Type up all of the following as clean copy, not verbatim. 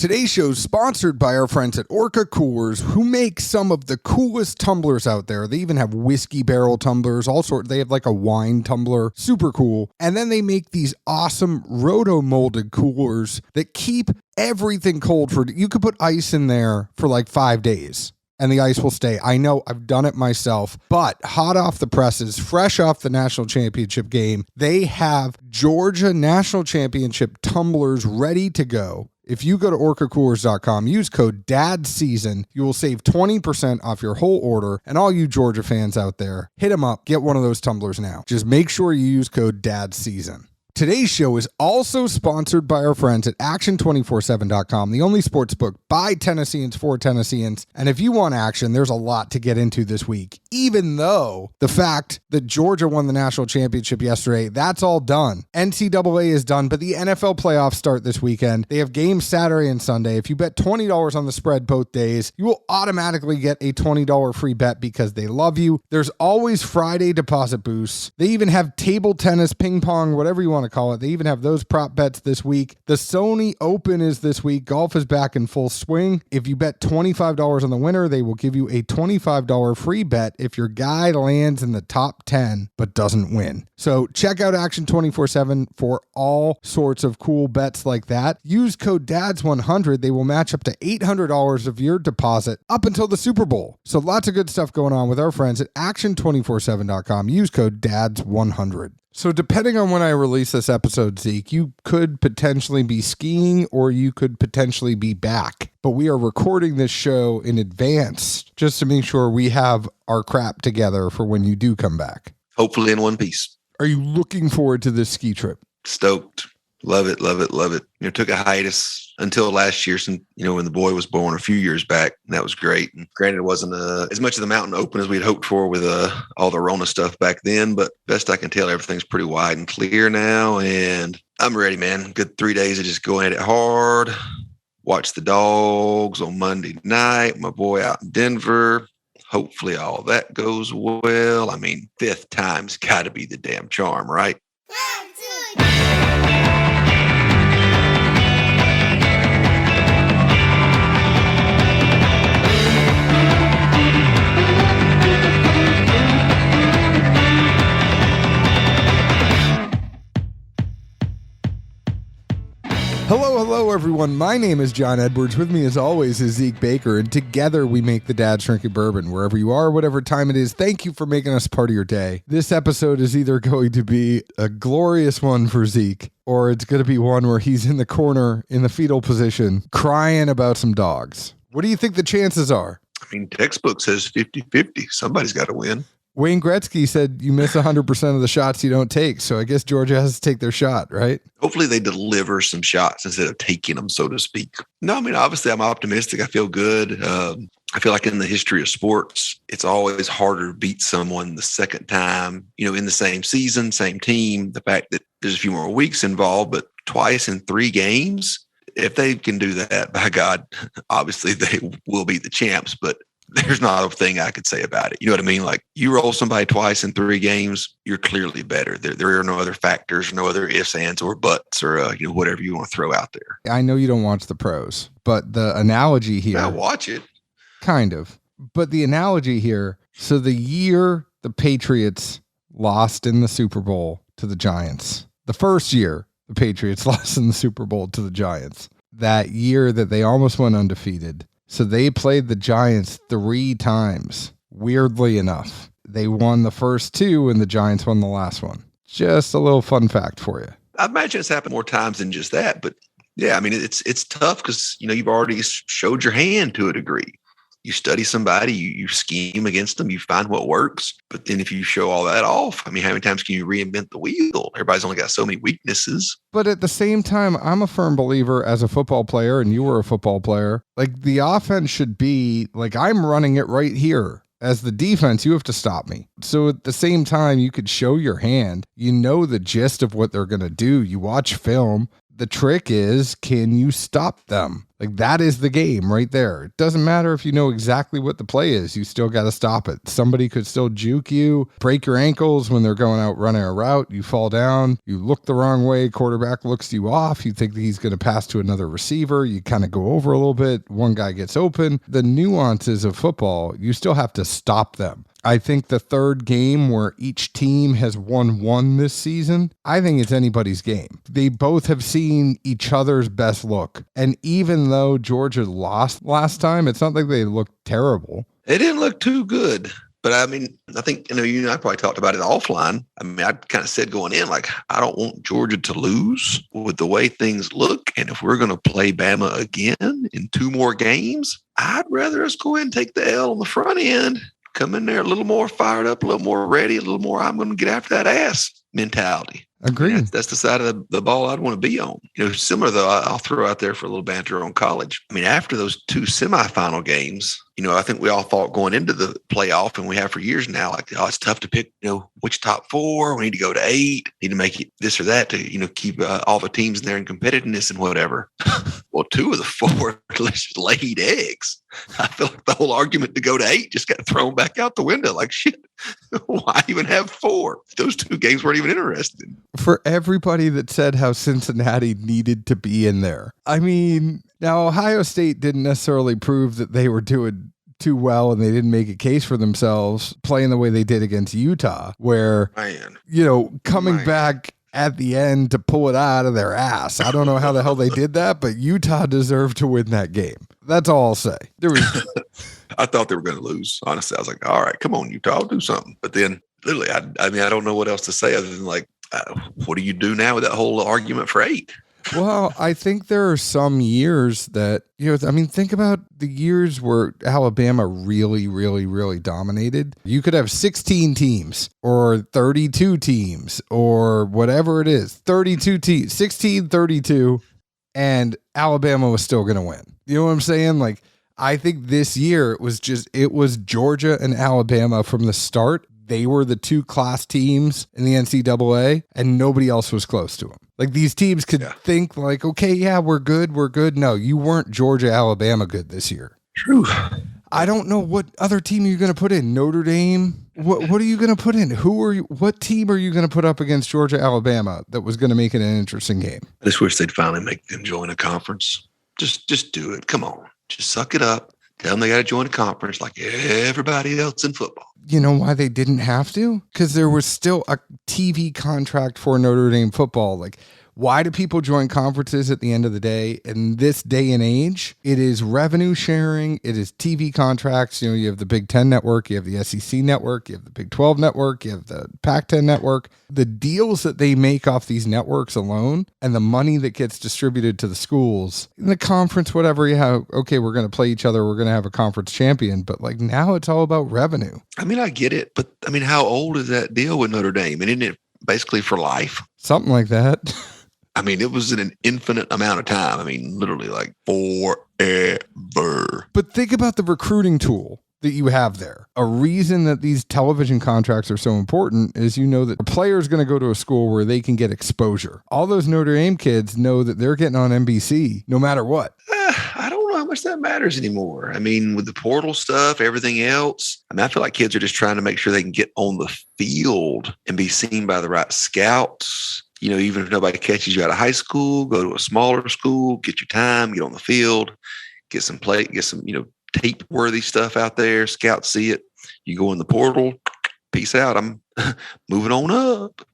Today's show is sponsored by our friends at Orca Coolers, who make some of the coolest tumblers out there. They even have whiskey barrel tumblers, all sorts. They have like a wine tumbler, super cool. And then they make these awesome roto-molded coolers that keep everything cold for, you could put ice in there for like 5 days. And the ice will stay. I know, I've done it myself, but hot off the presses, fresh off the national championship game, they have Georgia national championship tumblers ready to go. If you go to orcacoolers.com, use code DADSEASON, you will save 20% off your whole order. And all you Georgia fans out there, hit them up, get one of those tumblers now. Just make sure you use code DADSEASON. Today's show is also sponsored by our friends at Action247.com, the only sports book by Tennesseans for Tennesseans. And if you want action, there's a lot to get into this week. Even though the fact that Georgia won the national championship yesterday, that's all done. NCAA is done, but the NFL playoffs start this weekend. They have games Saturday and Sunday. If you bet $20 on the spread both days, you will automatically get a $20 free bet because they love you. There's always Friday deposit boosts. They even have table tennis, ping pong, whatever you want to call it. They even have those prop bets this week. The Sony Open is this week. Golf is back in full swing. If you bet $25 on the winner, they will give you a $25 free bet if your guy lands in the top 10 but doesn't win. So check out Action 24/7 for all sorts of cool bets like that. Use code DADS100. They will match up to $800 of your deposit up until the Super Bowl. So lots of good stuff going on with our friends at Action247.com. Use code DADS100. So depending on when I release this episode, Zeke, you could potentially be skiing or you could potentially be back. But we are recording this show in advance just to make sure we have our crap together for when you do come back. Hopefully in one piece. Are you looking forward to this ski trip? Stoked. Love it, love it, love it. Took a hiatus until last year, since, when the boy was born a few years back. And that was great. And granted, it wasn't as much of the mountain open as we'd hoped for with all the Rona stuff back then. But best I can tell, everything's pretty wide and clear now. And I'm ready, man. Good 3 days of just going at it hard. Watch the Dawgs on Monday night. My boy out in Denver. Hopefully all that goes well. I mean, fifth time's got to be the damn charm, right? Hello, everyone. My name is John Edwards. With me, as always, is Zeke Baker, and together we make the Dad's Drinking Bourbon. Wherever you are, whatever time it is, thank you for making us part of your day. This episode is either going to be a glorious one for Zeke, or it's going to be one where he's in the corner in the fetal position crying about some dogs. What do you think the chances are? I mean, textbook says 50-50. Somebody's got to win. Wayne Gretzky said you miss 100% of the shots you don't take. So I guess Georgia has to take their shot, right? Hopefully they deliver some shots instead of taking them, so to speak. No, I mean, obviously I'm optimistic. I feel good. I feel like in the history of sports, it's always harder to beat someone the second time, in the same season, same team. The fact that there's a few more weeks involved, but twice in 3 games, if they can do that, by God, obviously they will be the champs, but there's not a thing I could say about it. You know what I mean? Like, you roll somebody twice in 3 games, you're clearly better. There are no other factors, no other ifs, ands, or buts, or whatever you want to throw out there. I know you don't watch the pros, but the analogy here. I watch it. Kind of. But the analogy here, so the year the Patriots lost in the Super Bowl to the Giants, the first year the Patriots lost in the Super Bowl to the Giants, that year that they almost went undefeated. So they played the Giants 3 times. Weirdly enough, they won the first 2 and the Giants won the last one. Just a little fun fact for you. I imagine it's happened more times than just that. But yeah, I mean, it's tough because, you've already showed your hand to a degree. You study somebody, you scheme against them, you find what works. But then if you show all that off, I mean, how many times can you reinvent the wheel? Everybody's only got so many weaknesses. But at the same time, I'm a firm believer as a football player, and you were a football player, like the offense should be like, I'm running it right here. As the defense, you have to stop me. So at the same time, you could show your hand. You know the gist of what they're going to do. You watch film. The trick is, can you stop them? Like that is the game right there. It doesn't matter if you know exactly what the play is. You still got to stop it. Somebody could still juke you, break your ankles when they're going out running a route. You fall down, you look the wrong way. Quarterback looks you off. You think that he's going to pass to another receiver. You kind of go over a little bit. One guy gets open. The nuances of football, you still have to stop them. I think the third game where each team has won one this season, I think it's anybody's game. They both have seen each other's best look. And even though Georgia lost last time, it's not like they looked terrible. It didn't look too good. But I mean, I think, you and I probably talked about it offline. I mean, I kind of said going in, like, I don't want Georgia to lose with the way things look. And if we're going to play Bama again in 2 more games, I'd rather us go ahead and take the L on the front end. Come in there a little more fired up, a little more ready, a little more I'm going to get after that ass mentality. Agreed. That's the side of the ball I'd want to be on. Similar though, I'll throw out there for a little banter on college. I mean, after those 2 semifinal games, I think we all thought going into the playoff, and we have for years now, like, oh, it's tough to pick, which top 4. We need to go to 8. Need to make it this or that to, keep all the teams in there in competitiveness and whatever. Well, 2 of the 4 just laid eggs. I feel like the whole argument to go to 8 just got thrown back out the window. Like, shit, why even have 4? Those 2 games weren't even interested. For everybody that said how Cincinnati needed to be in there. I mean, now Ohio State didn't necessarily prove that they were doing too well and they didn't make a case for themselves playing the way they did against Utah, where, coming back at the end to pull it out of their ass. I don't know how the hell they did that, but Utah deserved to win that game. That's all I'll say. I thought they were going to lose. Honestly, I was like, all right, come on, Utah, I'll do something. But then literally, I don't know what else to say other than like, what do you do now with that whole argument for 8? Well, I think there are some years that, think about the years where Alabama really, really, really dominated. You could have 16 teams or 32 teams or whatever it is, 32 teams, 16, 32, and Alabama was still going to win. You know what I'm saying? Like, I think this year it was Georgia and Alabama from the start. They were the 2 class teams in the NCAA, and nobody else was close to them. Like, these teams could think like, okay, yeah, we're good. No, you weren't Georgia, Alabama good this year. True. I don't know what other team you're going to put in. Notre Dame? What are you going to put in? What team are you going to put up against Georgia, Alabama that was going to make it an interesting game? I just wish they'd finally make them join a conference. Just do it. Come on. Just suck it up. Tell them they got to join a conference like everybody else in football. You know why they didn't have to? Because there was still a TV contract for Notre Dame football. Like, why do people join conferences at the end of the day? In this day and age, it is revenue sharing. It is TV contracts. You have the Big Ten network. You have the SEC network. You have the Big 12 network. You have the Pac-10 network. The deals that they make off these networks alone and the money that gets distributed to the schools in the conference, whatever you have, okay, we're going to play each other. We're going to have a conference champion. But like now it's all about revenue. I mean, I get it. But I mean, how old is that deal with Notre Dame? And isn't it basically for life? Something like that. I mean, it was in an infinite amount of time. I mean, literally like forever. But think about the recruiting tool that you have there. A reason that these television contracts are so important is that a player is going to go to a school where they can get exposure. All those Notre Dame kids know that they're getting on NBC no matter what. I don't know how much that matters anymore. I mean, with the portal stuff, everything else, I feel like kids are just trying to make sure they can get on the field and be seen by the right scouts. Even if nobody catches you out of high school, go to a smaller school, get your time, get on the field, get some tape-worthy stuff out there. Scouts see it. You go in the portal. Peace out. I'm moving on up.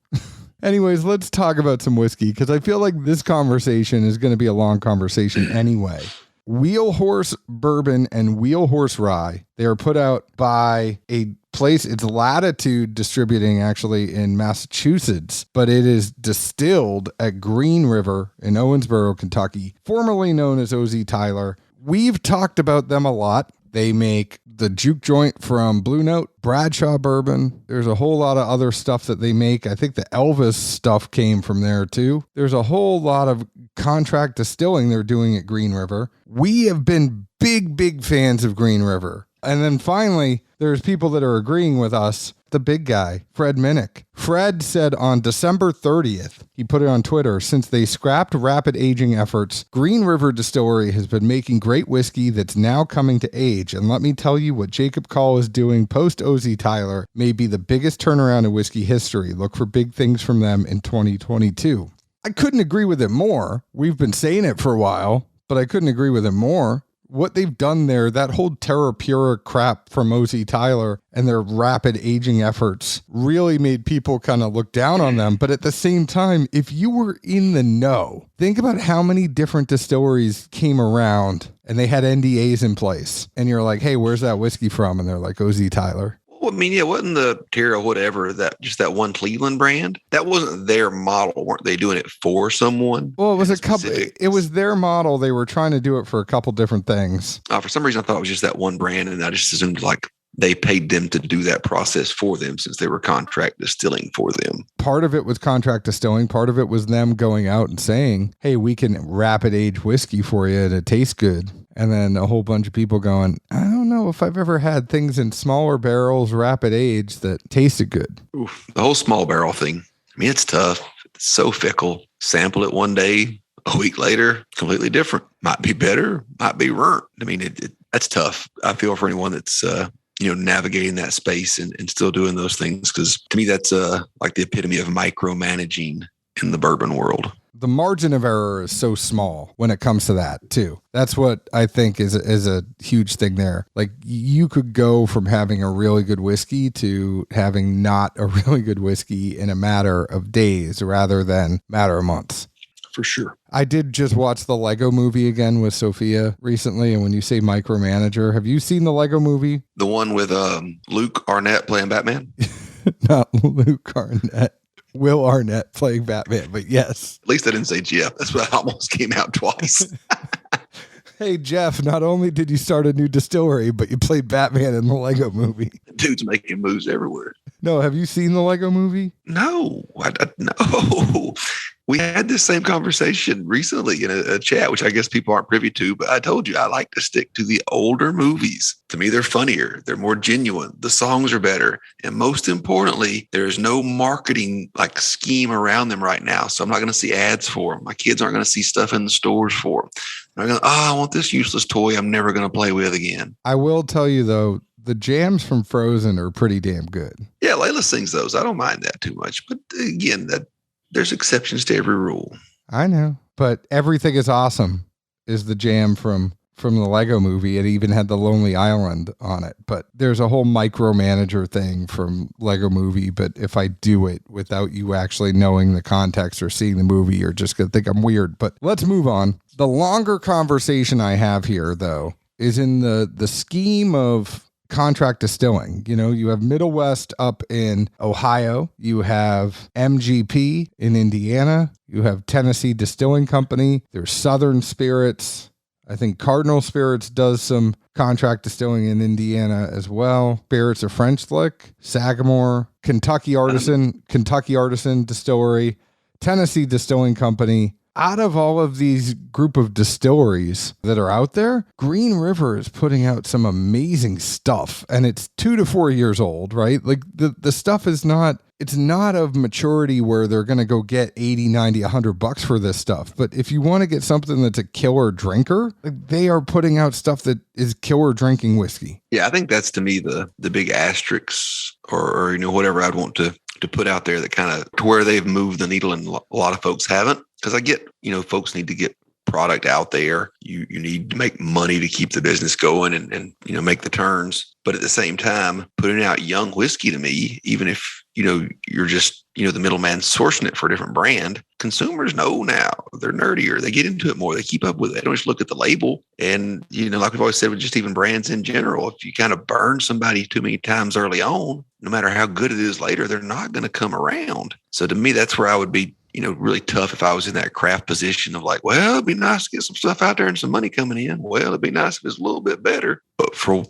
Anyways, let's talk about some whiskey because I feel like this conversation is going to be a long conversation anyway. Wheelhorse Bourbon and Wheelhorse Rye. They are put out by a place. It's Latitude Distributing actually in Massachusetts, but it is distilled at Green River in Owensboro, Kentucky, formerly known as OZ Tyler. We've talked about them a lot. They make the juke joint from Blue Note, Bradshaw bourbon. There's a whole lot of other stuff that they make. I think the Elvis stuff came from there too. There's a whole lot of contract distilling they're doing at Green River. We have been big fans of Green River. And then finally, there's people that are agreeing with us the big guy, Fred Minnick. Fred said on December 30th, he put it on Twitter, since they scrapped rapid aging efforts, Green River Distillery has been making great whiskey that's now coming to age. And let me tell you, what Jacob Call is doing post OZ Tyler may be the biggest turnaround in whiskey history. Look for big things from them in 2022. I couldn't agree with it more. We've been saying it for a while, but I couldn't agree with it more. What they've done there, that whole Terra Pura crap from OZ Tyler and their rapid aging efforts really made people kind of look down on them. But at the same time, if you were in the know, think about how many different distilleries came around and they had NDAs in place. And you're like, hey, where's that whiskey from? And they're like, OZ Tyler. Well, I mean, yeah, wasn't the Terra whatever, that just that one Cleveland brand? That wasn't their model. Weren't they doing it for someone? Well, it was a couple. It was their model. They were trying to do it for a couple different things. For some reason, I thought it was just that one brand, and I just assumed like they paid them to do that process for them since they were contract distilling for them. Part of it was contract distilling. Part of it was them going out and saying, hey, we can rapid age whiskey for you and it tastes good. And then a whole bunch of people going, I don't know if I've ever had things in smaller barrels, rapid age that tasted good. Oof. The whole small barrel thing. I mean, it's tough. It's so fickle. Sample it one day, a week later, completely different. Might be better, might be burnt. I mean, that's tough. I feel for anyone that's, navigating that space and still doing those things. Because to me, that's like the epitome of micromanaging in the bourbon world. The margin of error is so small when it comes to that too. That's what I think is a huge thing there. Like you could go from having a really good whiskey to having not a really good whiskey in a matter of days rather than matter of months. For sure. I did just watch the Lego movie again with Sophia recently. And when you say micromanager, have you seen the Lego movie? The one with Luke Arnett playing Batman? Not Luke Arnett. Will Arnett playing Batman, but yes. At least I didn't say Jeff. That's what almost came out twice. Hey, Jeff, not only did you start a new distillery, but you played Batman in the Lego movie. Dude's making moves everywhere. No, have you seen the Lego movie? No, no. We had this same conversation recently in a chat, which I guess people aren't privy to, but I told you I like to stick to the older movies. To me, they're funnier. They're more genuine. The songs are better. And most importantly, there's no marketing like scheme around them right now. So I'm not going to see ads for them. My kids aren't going to see stuff in the stores for them. They're going to, I want this useless toy I'm never going to play with again. I will tell you, though, the jams from Frozen are pretty damn good. Yeah, Layla sings those. I don't mind that too much. But again, there's exceptions to every rule. I know, but Everything is Awesome is the jam from the Lego movie. It even had the Lonely Island on it, but there's a whole micromanager thing from Lego movie. But if I do it without you actually knowing the context or seeing the movie, you're just going to think I'm weird, but let's move on. The longer conversation I have here though, is in the scheme of contract distilling. You know, you have Middle West up in Ohio, you have MGP in Indiana, you have Tennessee Distilling Company, there's Southern Spirits. I think Cardinal Spirits does some contract distilling in Indiana as well. Spirits of French Lick, Sagamore, Kentucky Artisan Distillery, Tennessee Distilling Company. Out of all of these group of distilleries that are out there, Green River is putting out some amazing stuff, and it's 2 to 4 years old, right? Like the stuff is it's not of maturity where they're going to go get 80, 90, $100 for this stuff. But if you want to get something that's a killer drinker, like they are putting out stuff that is killer drinking whiskey. Yeah, I think that's to me the big asterisks or whatever I'd want to put out there that kind of to where they've moved the needle and a lot of folks haven't. Because I get, folks need to get product out there. You need to make money to keep the business going and make the turns. But at the same time, putting out young whiskey to me, even if, you're just, the middleman sourcing it for a different brand, consumers know now. They're nerdier. They get into it more. They keep up with it. They don't just look at the label. And, like we've always said, with just even brands in general, if you kind of burn somebody too many times early on, no matter how good it is later, they're not going to come around. So to me, that's where I would be really tough if I was in that craft position of like, well, it'd be nice to get some stuff out there and some money coming in. Well, it'd be nice if it's a little bit better. But for,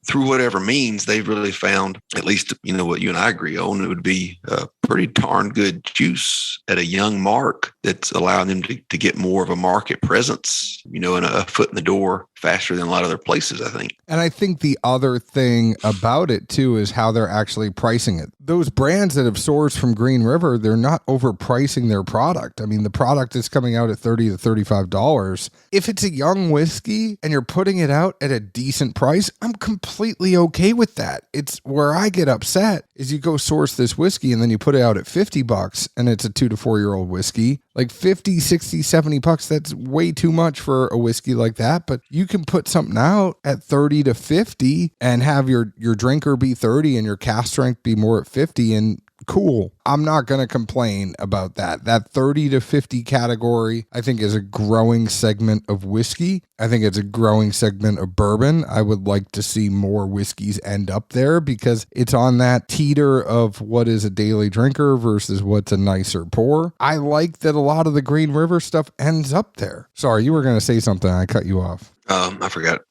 through whatever means, they've really found, at least, what you and I agree on, it would be pretty darn good juice at a young mark that's allowing them to get more of a market presence, and a foot in the door faster than a lot of other places, I think. And I think the other thing about it too is how they're actually pricing it. Those brands that have sourced from Green River, they're not overpricing their product. I mean, the product is coming out at $30 to $35. If it's a young whiskey and you're putting it out at a decent price, I'm completely okay with that. It's where I get upset is you go source this whiskey and then you put it out at $50 and it's a 2 to 4 year old whiskey. Like 50, 60, 70 bucks, that's way too much for a whiskey like that. But you can put something out at 30 to 50 and have your drinker be 30 and your cask strength be more at 50, and cool. I'm not going to complain about that. That 30 to 50 category, I think, is a growing segment of whiskey. I think it's a growing segment of bourbon. I would like to see more whiskeys end up there because it's on that teeter of what is a daily drinker versus what's a nicer pour. I like that a lot of the Green River stuff ends up there. Sorry, you were going to say something. I cut you off. I forgot.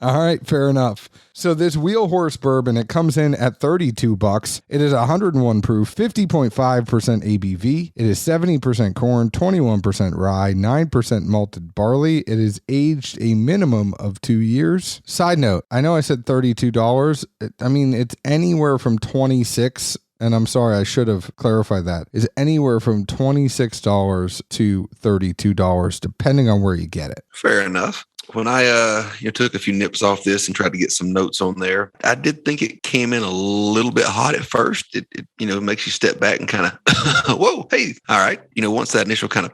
All right, fair enough. So this Wheel Horse bourbon, it comes in at $32. It is 101 proof, 50.5% ABV. It is 70% corn, 21% rye, 9% malted barley. It is aged a minimum of 2 years. Side note, I know I said $32. I mean, it's anywhere from $26. And I'm sorry, I should have clarified that, is anywhere from $26 to $32, depending on where you get it. Fair enough. When I took a few nips off this and tried to get some notes on there, I did think it came in a little bit hot at first. It makes you step back and kind of, whoa, hey, all right. Once that initial kind of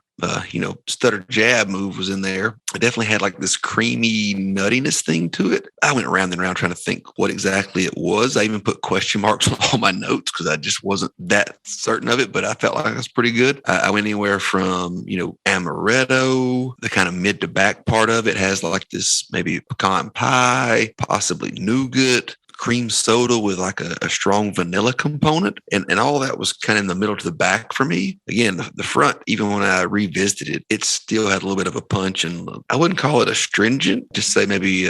stutter jab move was in there, it definitely had like this creamy nuttiness thing to it. I went round and round trying to think what exactly it was. I even put question marks on all my notes because I just wasn't that certain of it, but I felt like it was pretty good. I went anywhere from, amaretto, the kind of mid to back part of it has like this maybe pecan pie, possibly nougat, cream soda with like a strong vanilla component. And all that was kind of in the middle to the back for me. Again, the front, even when I revisited it, it still had a little bit of a punch. And I wouldn't call it astringent, just say maybe,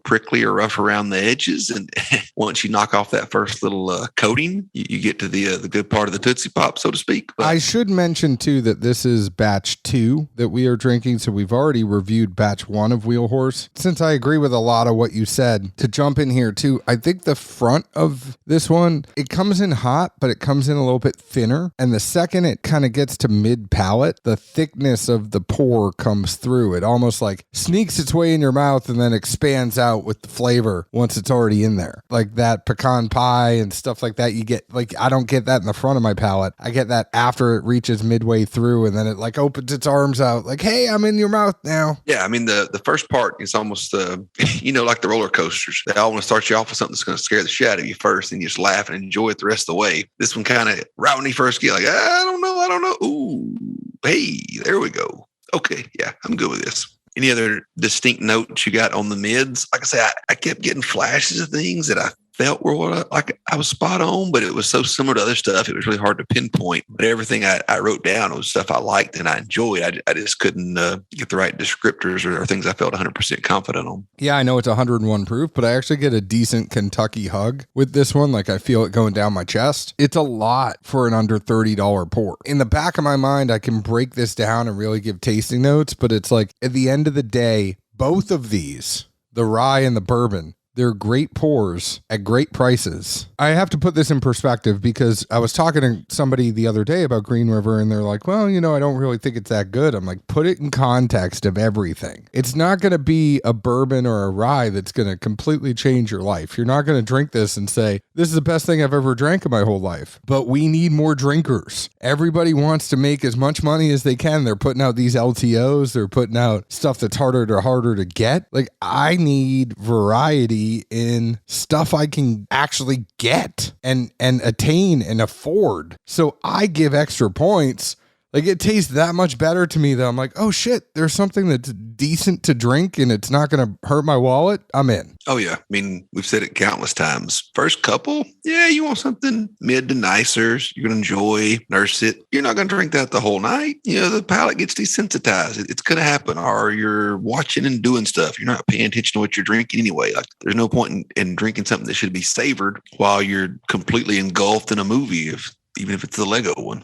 prickly or rough around the edges. And once you knock off that first little coating, you get to the good part of the Tootsie Pop, so to speak. But I should mention too that this is batch 2 that we are drinking. So we've already reviewed batch 1 of Wheel Horse. Since I agree with a lot of what you said, to jump in here too, I think the front of this one, it comes in hot, but it comes in a little bit thinner. And the second it kind of gets to mid palate, the thickness of the pour comes through. It almost like sneaks its way in your mouth and then expands out with the flavor once it's already in there. Like that pecan pie and stuff like that. You get like, I don't get that in the front of my palate. I get that after it reaches midway through and then it like opens its arms out like, hey, I'm in your mouth now. Yeah. I mean, the first part is almost, like the roller coasters. They all want to start you off with something that's going to scare the shit out of you first, and you just laugh and enjoy it the rest of the way. This one kind of right when you first get like, I don't know. Ooh, hey, there we go. Okay, yeah, I'm good with this. Any other distinct notes you got on the mids? Like I said, I kept getting flashes of things that I felt were I was spot on, but it was so similar to other stuff. It was really hard to pinpoint. But everything I wrote down was stuff I liked and I enjoyed. I just couldn't get the right descriptors or things I felt 100% confident on. Yeah, I know it's 101 proof, but I actually get a decent Kentucky hug with this one. Like I feel it going down my chest. It's a lot for an under $30 pour. In the back of my mind, I can break this down and really give tasting notes, but it's like at the end of the day, both of these, the rye and the bourbon, they're great pours at great prices. I have to put this in perspective because I was talking to somebody the other day about Green River and they're like, well, I don't really think it's that good. I'm like, put it in context of everything. It's not going to be a bourbon or a rye that's going to completely change your life. You're not going to drink this and say, this is the best thing I've ever drank in my whole life. But we need more drinkers. Everybody wants to make as much money as they can. They're putting out these LTOs. They're putting out stuff that's harder to get. Like I need variety in stuff I can actually get and attain and afford. So I give extra points. Like it tastes that much better to me that I'm like, oh shit, there's something that's decent to drink and it's not going to hurt my wallet. I'm in. Oh yeah. I mean, we've said it countless times. First couple, yeah, you want something mid to nicer. You're going to enjoy, nurse it. You're not going to drink that the whole night. The palate gets desensitized. It's going to happen. Or you're watching and doing stuff. You're not paying attention to what you're drinking anyway. Like there's no point in drinking something that should be savored while you're completely engulfed in a movie. even if it's the Lego one.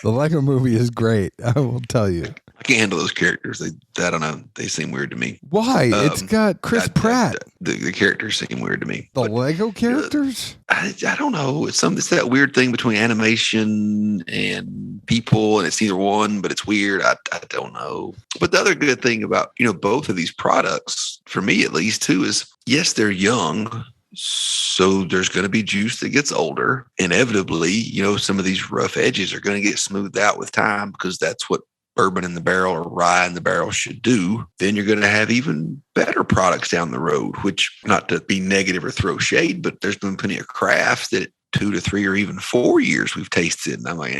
The Lego movie is great. I will tell you. I can't handle those characters. I don't know. They seem weird to me. Why? It's got Chris Pratt. The characters seem weird to me. The Lego characters? I don't know. It's that weird thing between animation and people, and it's either one, but it's weird. I don't know. But the other good thing about, both of these products, for me at least too, is yes, they're young. So there's going to be juice that gets older. Inevitably, some of these rough edges are going to get smoothed out with time, because that's what bourbon in the barrel or rye in the barrel should do. Then you're going to have even better products down the road, which, not to be negative or throw shade, but there's been plenty of crafts that 2 to 3 or even 4 years we've tasted. And I'm like,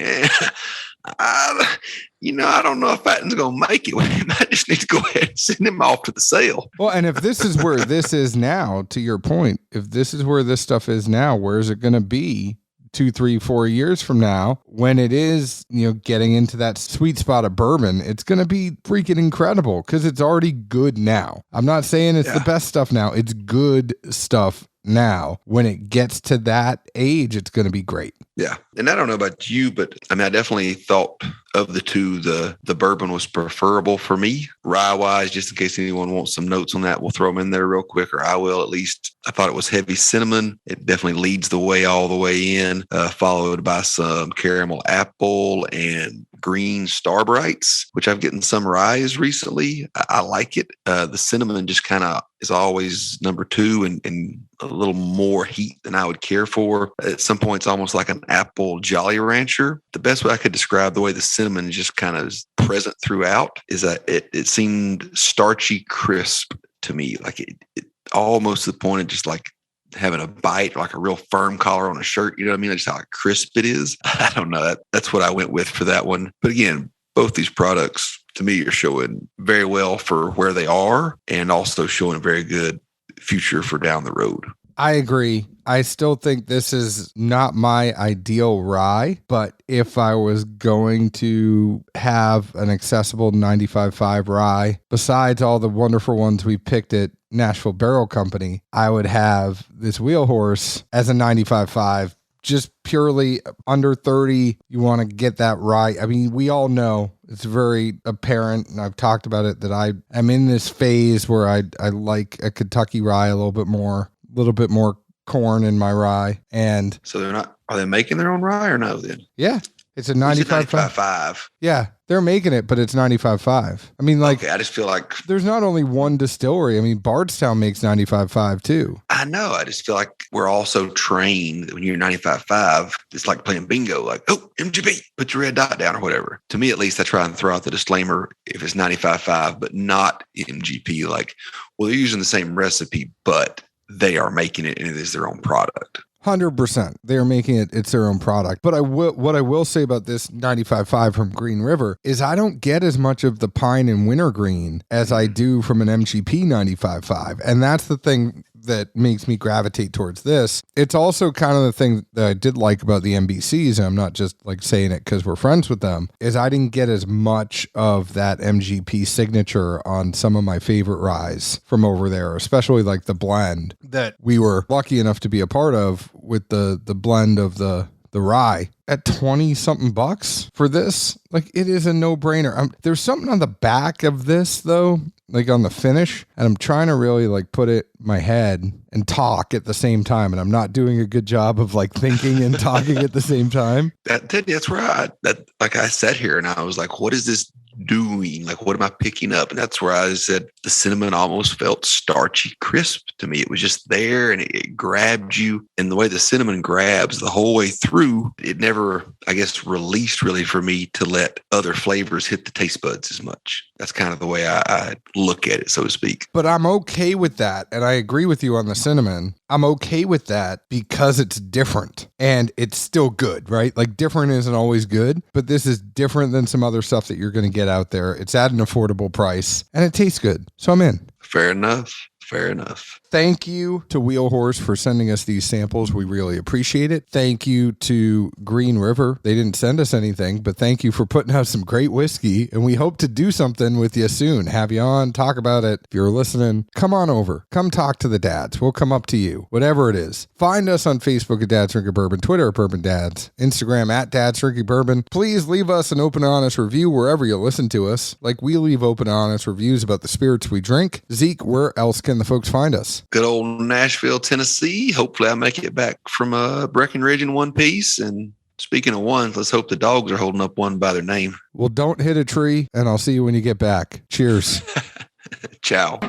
I don't know if Fatton's going to make it. We might just need to go ahead and send him off to the sale. Well, and if this is where this is now, to your point, if this is where this stuff is now, where is it going to be 2, 3, 4 years from now, when it is, getting into that sweet spot of bourbon? It's going to be freaking incredible, because it's already good now. I'm not saying it's the best stuff now. It's good stuff now. When it gets to that age, it's going to be great. Yeah. And I don't know about you, but I definitely thought of the two, the bourbon was preferable for me. Rye wise, just in case anyone wants some notes on that, we'll throw them in there real quick, or I will at least. I thought it was heavy cinnamon. It definitely leads the way all the way in, followed by some caramel apple and green Starbrights, which I've gotten some ryes recently. I like it. The cinnamon just kind of is always number 2 and a little more heat than I would care for. At some points, almost like an apple Jolly Rancher. The best way I could describe the way the cinnamon just kind of is present throughout is that it seemed starchy crisp to me. Like it almost to the point of just like having a bite, like a real firm collar on a shirt. You know what I mean? Just how crisp it is. I don't know. That's what I went with for that one. But again, both these products to me are showing very well for where they are, and also showing a very good future for down the road. I agree. I still think this is not my ideal rye, but if I was going to have an accessible 95.5 rye, besides all the wonderful ones we picked at Nashville Barrel Company, I would have this Wheel Horse as a 95.5. Just purely under 30, you want to get that right. I mean, we all know, it's very apparent, and I've talked about it, that I am in this phase where I like a Kentucky rye a little bit more corn in my rye. And so are they making their own rye or no then? Yeah. It's a 95.5. Yeah, they're making it, but it's 95.5. I mean, like, okay, I just feel like there's not only one distillery. I mean, Bardstown makes 95.5 too. I know. I just feel like we're also trained that when you're 95.5, it's like playing bingo. Like, oh, MGP, put your red dot down or whatever. To me, at least, I try and throw out the disclaimer if it's 95.5, but not MGP. Like, well, they're using the same recipe, but they are making it and it is their own product. 100%. They are making it. It's their own product. But what I will say about this 95.5 from Green River is I don't get as much of the pine and wintergreen as I do from an MGP 95.5. And that's the thing that makes me gravitate towards this. It's also kind of the thing that I did like about the MBCs, and I'm not just like saying it because we're friends with them, is I didn't get as much of that MGP signature on some of my favorite ryes from over there, especially like the blend that we were lucky enough to be a part of with the blend of the rye at 20 something bucks for this. Like, it is a no-brainer. There's something on the back of this though, like on the finish, and I'm trying to really like put it in my head and talk at the same time, and I'm not doing a good job of like thinking and talking at the same time. That's where I sat here and I was like, what is this doing? Like, what am I picking up? And that's where I said the cinnamon almost felt starchy crisp to me. It was just there and it grabbed you. And the way the cinnamon grabs the whole way through, it never, I guess, released really for me to let other flavors hit the taste buds as much. That's kind of the way I look at it, so to speak. But I'm okay with that. And I agree with you on the cinnamon. I'm okay with that because it's different and it's still good, right? Like, different isn't always good, but this is different than some other stuff that you're going to get out there. It's at an affordable price and it tastes good. So I'm in. Fair enough. Fair enough. Thank you to Wheel Horse for sending us these samples. We really appreciate it. Thank you to Green River. They didn't send us anything, but thank you for putting out some great whiskey. And we hope to do something with you soon. Have you on, talk about it. If you're listening, come on over. Come talk to the dads. We'll come up to you, whatever it is. Find us on Facebook at Dad's Drinking Bourbon, Twitter at Bourbon Dads, Instagram at Dad's Drinking Bourbon. Please leave us an open and honest review wherever you listen to us. Like we leave open and honest reviews about the spirits we drink. Zeke, where else can the folks find us? Good old Nashville, Tennessee. Hopefully I make it back from Breckenridge in one piece. And speaking of ones, let's hope the Dawgs are holding up one by their name. Well, don't hit a tree, and I'll see you when you get back. Cheers. Ciao.